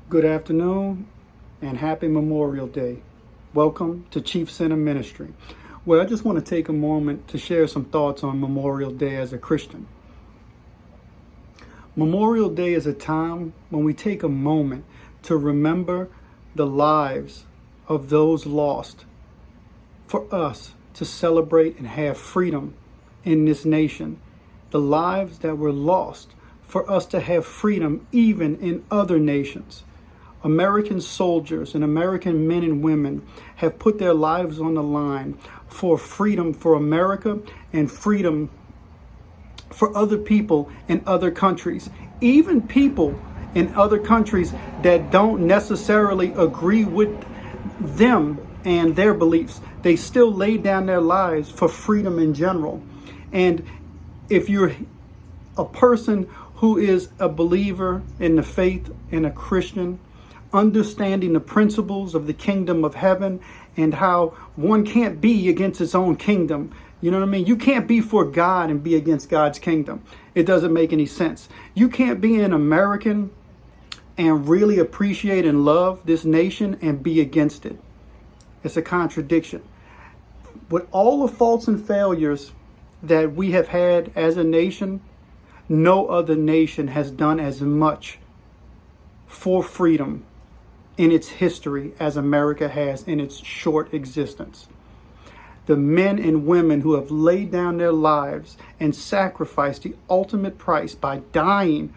Good afternoon and happy Memorial Day. Welcome to Chief Center Ministry. Well, I just want to take a moment to share some thoughts on Memorial Day as a Christian. Memorial Day is a time when we take a moment to remember the lives of those lost for us to celebrate and have freedom in this nation. The lives that were lost for us to have freedom even in other nations. American soldiers and American men and women have put their lives on the line for freedom for America and freedom for other people in other countries. Even people in other countries that don't necessarily agree with them and their beliefs, they still lay down their lives for freedom in general. And if you're a person who is a believer in the faith and a Christian, understanding the principles of the kingdom of heaven and how one can't be against its own kingdom. You know what I mean? You can't be for God and be against God's kingdom. It doesn't make any sense. You can't be an American and really appreciate and love this nation and be against it. It's a contradiction. With all the faults and failures that we have had as a nation, no other nation has done as much for freedom in its history as America has in its short existence. The men and women who have laid down their lives and sacrificed the ultimate price by dying,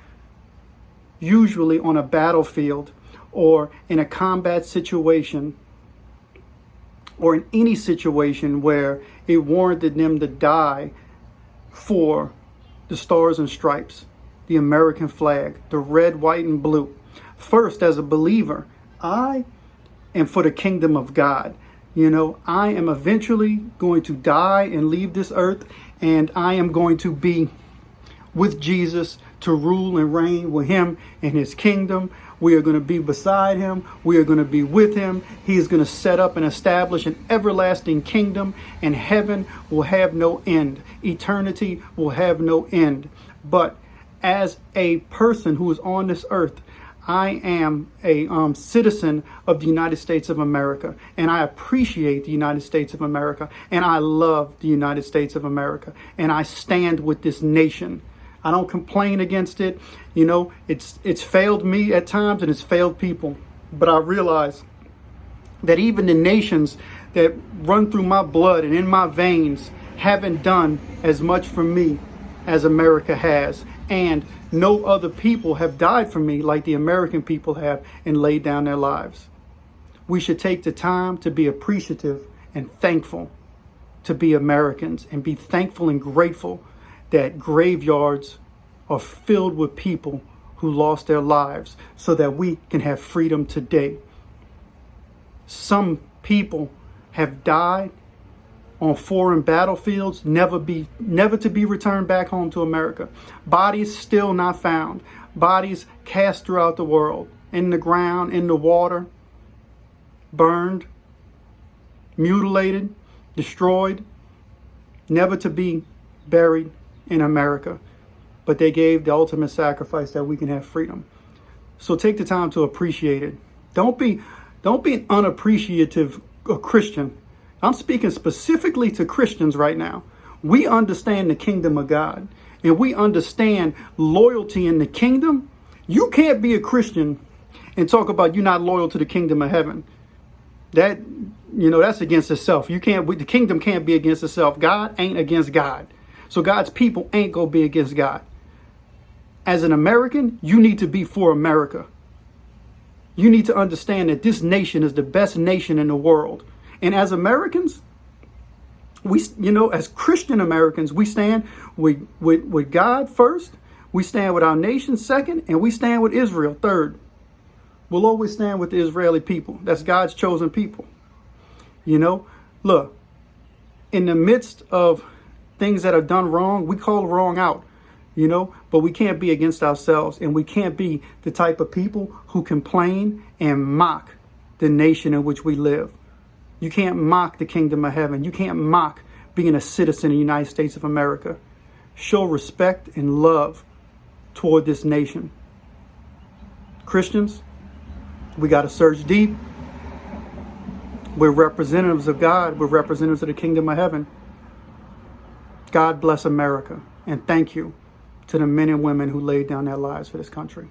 usually on a battlefield or in a combat situation or in any situation where it warranted them to die for the stars and stripes, the American flag, the red, white, and blue. First, as a believer, I am for the kingdom of God. You know, I am eventually going to die and leave this earth, and I am going to be with Jesus to rule and reign with him in his kingdom. We are going to be beside him. We are going to be with him. He is going to set up and establish an everlasting kingdom, and heaven will have no end. Eternity will have no end. But as a person who is on this earth, I am a citizen of the United States of America, and I appreciate the United States of America, and I love the United States of America, and I stand with this nation. I don't complain against it. You know, it's failed me at times and it's failed people, but I realize that even the nations that run through my blood and in my veins haven't done as much for me as America has. And no other people have died for me like the American people have and laid down their lives. We should take the time to be appreciative and thankful to be Americans, and be thankful and grateful that graveyards are filled with people who lost their lives so that we can have freedom today. Some people have died on foreign battlefields, never to be returned back home to America. Bodies still not found. Bodies cast throughout the world, in the ground, in the water, burned, mutilated, destroyed, never to be buried in America. But they gave the ultimate sacrifice that we can have freedom. So take the time to appreciate it. Don't be an unappreciative Christian. I'm speaking specifically to Christians right now. We understand the kingdom of God, and we understand loyalty in the kingdom. You can't be a Christian and talk about you're not loyal to the kingdom of heaven. That, you know, that's against itself. The kingdom can't be against itself. God ain't against God. So God's people ain't going to be against God. As an American, you need to be for America. You need to understand that this nation is the best nation in the world. And as Americans, as Christian Americans, we stand with God first, we stand with our nation second, and we stand with Israel third. We'll always stand with the Israeli people. That's God's chosen people. You know, look, in the midst of things that are done wrong, we call wrong out, but we can't be against ourselves, and we can't be the type of people who complain and mock the nation in which we live. You can't mock the kingdom of heaven. You can't mock being a citizen of the United States of America. Show respect and love toward this nation. Christians, We got to search deep. We're representatives of God. We're representatives of the kingdom of heaven. God bless America. And thank you to the men and women who laid down their lives for this country.